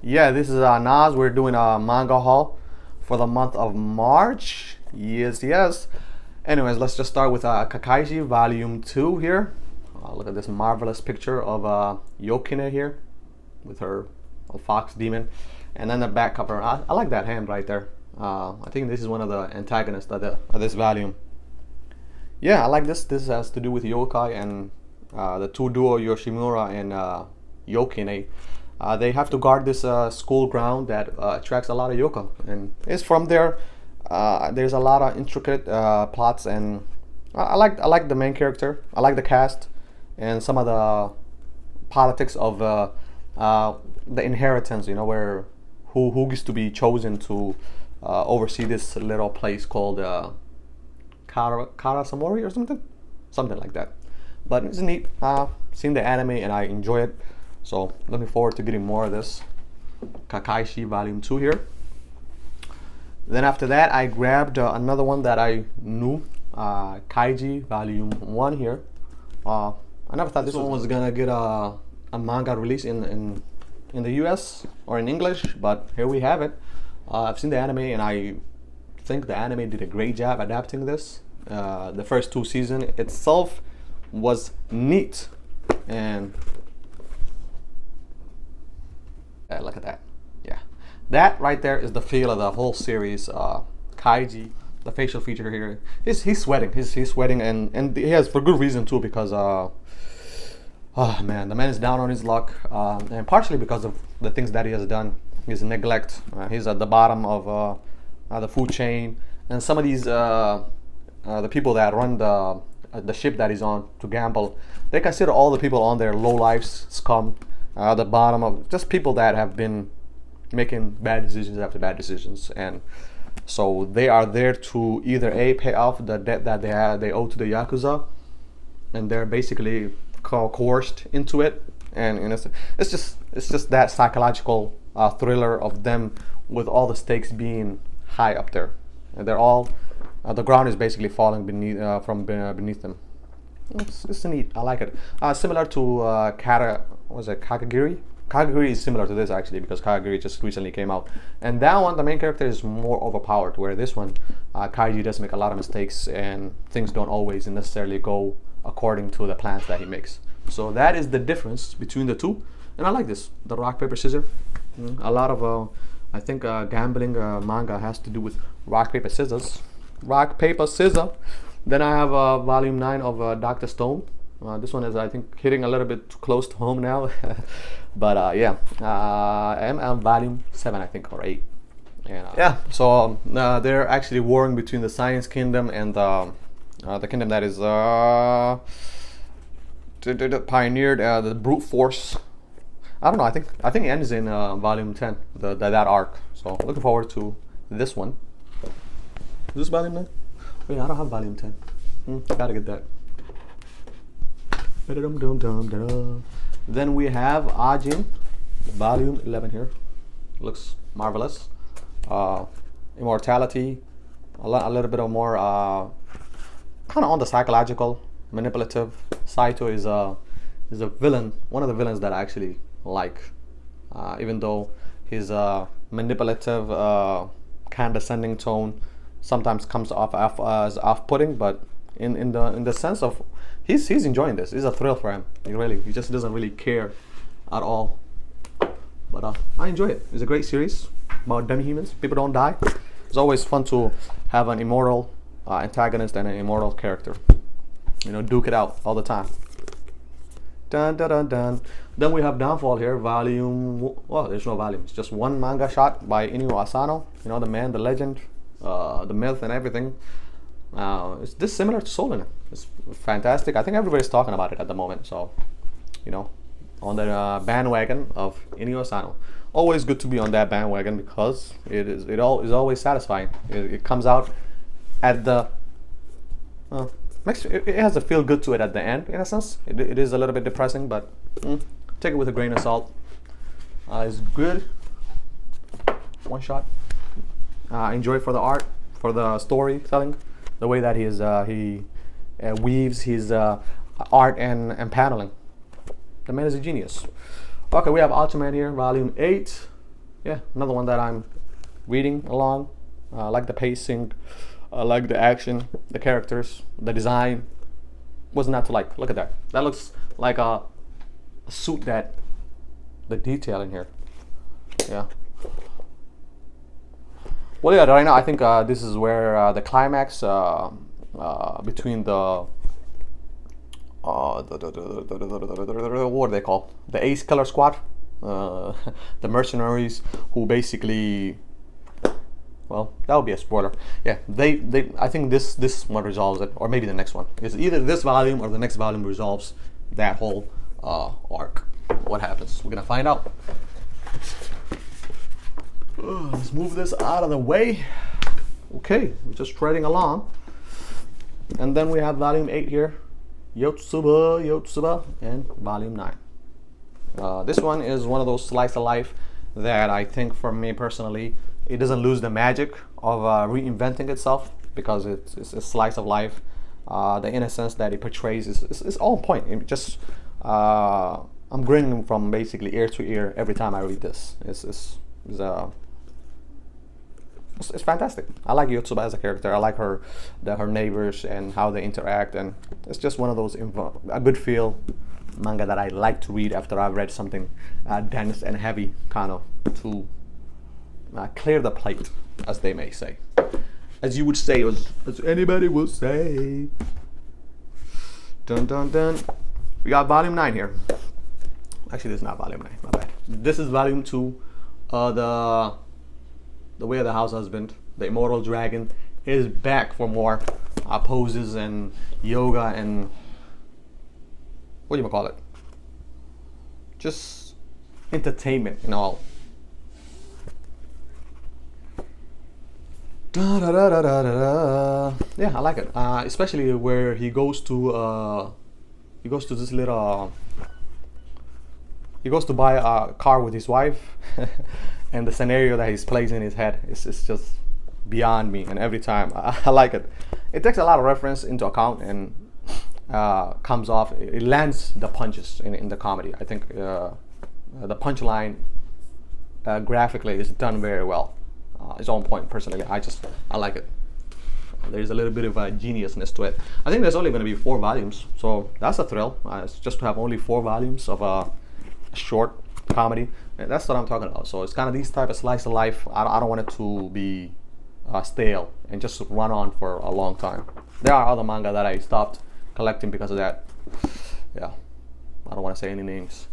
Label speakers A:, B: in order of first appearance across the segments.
A: Yeah, this is Nas. We're doing a manga haul for the month of March. Yes, yes. Anyways, let's just start with Kakashi Volume 2 here. Look at this marvelous picture of Yokine here with her fox demon. And then the back cover. I like that hand right there. I think this is one of the antagonists of this volume. Yeah, I like this. This has to do with yokai and the two duo Yoshimura and Yokine. They have to guard this school ground that attracts a lot of yokai, and it's from there. There's a lot of intricate plots, and I like the main character. I like the cast and some of the politics of the inheritance. You know, where who gets to be chosen to oversee this little place called Karasamori or something like that. But it's neat. Seen the anime and I enjoy it. So looking forward to getting more of this Kakashi Volume 2 here. Then after that, I grabbed another one that I knew, Kaiji Volume 1 here. I never thought this one was gonna get a manga release in the US or in English, but here we have it. I've seen the anime and I think the anime did a great job adapting this. The first two seasons itself was neat, and look at that. Yeah, that right there is the feel of the whole series. Kaiji, the facial feature here, he's sweating. He's sweating, and he has for good reason too, because oh man, the man is down on his luck, and partially because of the things that he has done. His neglect. He's at the bottom of the food chain, and some of these the people that run the ship that he's on to gamble, they consider all the people on there low lives, scum. The bottom of just people that have been making bad decisions after bad decisions, and so they are there to either pay off the debt that they owe to the yakuza, and they're basically coerced into it, and it's just that psychological thriller of them with all the stakes being high up there, and they're all the ground is basically falling beneath beneath them. It's neat. I like it. Similar to Kagagiri. Kagagiri is similar to this actually, because Kagagiri just recently came out, and that one the main character is more overpowered, where this one Kaiji does make a lot of mistakes and things don't always necessarily go according to the plans that he makes. So that is the difference between the two, and I like this, the rock paper scissors. A lot of I think gambling manga has to do with rock paper scissors. Rock paper scissors. Then I have volume 9 of Dr. Stone. This one is, I think, hitting a little bit too close to home now. But yeah, I'm on volume 7, I think, or 8. And, yeah, so they're actually warring between the Science Kingdom and the kingdom that is pioneered the brute force. I don't know. I think it ends in volume 10, that arc. So looking forward to this one. Is this volume 9? Wait, I don't have volume 10. Gotta get that. Then we have Ajin, volume 11 here. Looks marvelous. Immortality, a little bit of more kind of on the psychological, manipulative. Saito is a villain, one of the villains that I actually like, even though his manipulative, condescending tone sometimes comes off as off-putting, but in the sense of he's enjoying this. It's a thrill for him. He just doesn't really care at all. But I enjoy it. It's a great series about demi-humans. People don't die. It's always fun to have an immortal antagonist and an immortal character. You know, duke it out all the time. Dun dun dun dun. Then we have Downfall here, volume. Well, there's no volume. It's just one manga shot by Inio Asano. You know, the man, the legend, the myth, and everything. It's this similar to Soul. It's fantastic. I think everybody's talking about it at the moment. So, you know, on the bandwagon of Inio Asano. Always good to be on that bandwagon, because it is always satisfying. It comes out at the it has a feel good to it at the end, in a sense. It is a little bit depressing, but take it with a grain of salt. It's good. One shot. Enjoy it for the art, for the storytelling, the way that he weaves his art and paneling. The man is a genius. Okay, we have Ultraman here, volume 8. yeah, another one that I'm reading along. I like the pacing, I like the action, the characters, the design. What's not to like? Look at that. That looks like a suit that the detail in here. Yeah. Well, yeah. Right now, I think this is where the climax between the what are they called? The Ace Killer Squad, the mercenaries who basically, well, that would be a spoiler. Yeah, they. I think this one resolves it, or maybe the next one. It's either this volume or the next volume resolves that whole arc. What happens? We're gonna find out. Let's move this out of the way. Okay, we're just treading along, and then we have volume 8 here. Yotsuba, and volume 9. This one is one of those slice of life that I think, for me personally, it doesn't lose the magic of reinventing itself, because it's a slice of life. The innocence that it portrays is on point. It just I'm grinning from basically ear to ear every time I read this. It's fantastic. I like Yotsuba as a character. I like her neighbors and how they interact, and it's just one of those a good feel manga that I like to read after I've read something dense and heavy, kind of to clear the plate, as they may say, as you would say, as anybody would say. Dun dun dun. We got volume 9 here. Actually, this is not volume 9. My bad. This is volume 2. The Way of the House Husband, the Immortal Dragon, is back for more poses and yoga and what do you call it? Just entertainment and all. Da, da, da, da, da, da. Yeah, I like it. Especially where he goes to this little. He goes to buy a car with his wife. And the scenario that he's plays in his head is just beyond me. And every time I like it. It takes a lot of reference into account and comes off. It lands the punches in the comedy. I think the punchline graphically is done very well. It's on point. Personally, I like it. There's a little bit of a geniusness to it. I think there's only going to be 4 volumes, so that's a thrill. It's just to have only 4 volumes of a short comedy. And that's what I'm talking about. So it's kind of these type of slice of life. I don't want it to be stale and just run on for a long time. There are other manga that I stopped collecting because of that. Yeah, I don't want to say any names.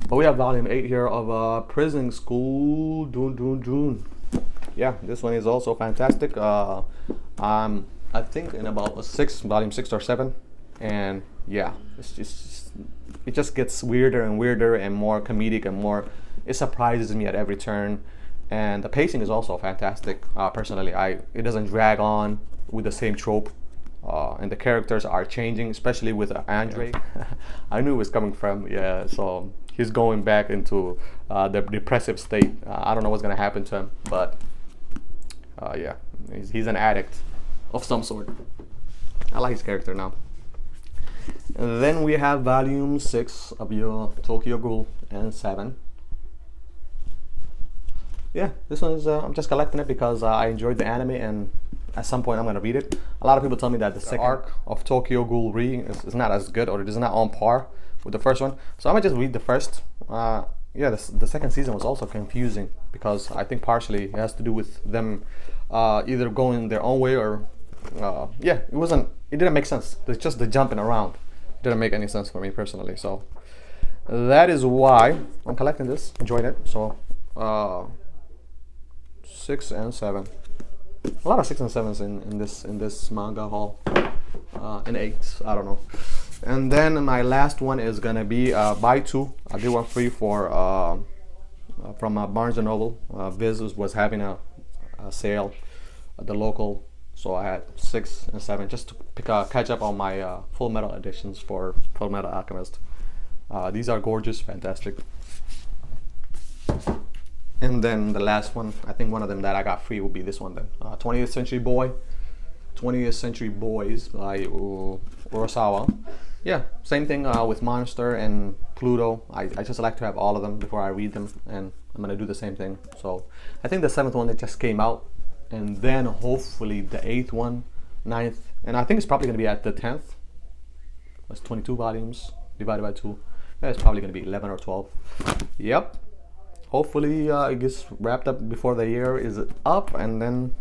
A: But we have volume 8 here of Prison School. Dun. Yeah, this one is also fantastic. I think in about volume 6 or 7, and yeah, it just gets weirder and weirder and more comedic and more. It surprises me at every turn, and the pacing is also fantastic. Personally, it doesn't drag on with the same trope, and the characters are changing, especially with Andre. I knew it was coming from, yeah. So he's going back into the depressive state. I don't know what's gonna happen to him, but yeah, he's an addict of some sort. I like his character now. And then we have volume 6 of your Tokyo Ghoul and 7. Yeah, this one is, I'm just collecting it because I enjoyed the anime, and at some point I'm going to read it. A lot of people tell me that the second arc of Tokyo Ghoul Re is not as good, or it is not on par with the first one. So I'm going to just read the first. Yeah, the second season was also confusing because I think partially it has to do with them either going their own way or, yeah, it didn't make sense. It's just the jumping around. It didn't make any sense for me personally. So that is why I'm collecting this, enjoying it. So 6 and 7. A lot of 6 and 7s in this manga haul. And 8s, I don't know. And then my last one is gonna be buy 2. I did one free for from Barnes and Noble. Viz was having a sale at the local, so I had 6 and 7 just to catch up on my Full Metal editions for Full Metal Alchemist. These are gorgeous, fantastic. And then the last one, I think one of them that I got free will be this one then. 20th Century Boys by Urasawa. yeah, same thing with Monster and Pluto. I just like to have all of them before I read them, and I'm gonna do the same thing. So I think the 7th one that just came out, and then hopefully the 8th one, 9th, and I think it's probably gonna be at the 10th. That's 22 volumes divided by 2. Yeah, it's probably gonna be 11 or 12. Yep. Hopefully it gets wrapped up before the year is up, and then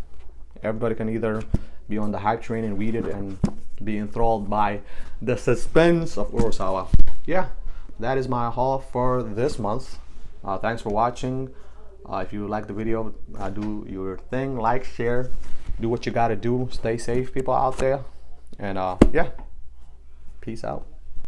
A: everybody can either be on the hype train and read it and be enthralled by the suspense of Urasawa. Yeah, that is my haul for this month. Thanks for watching. If you like the video, do your thing, like, share, do what you gotta do. Stay safe, people out there, and yeah, peace out.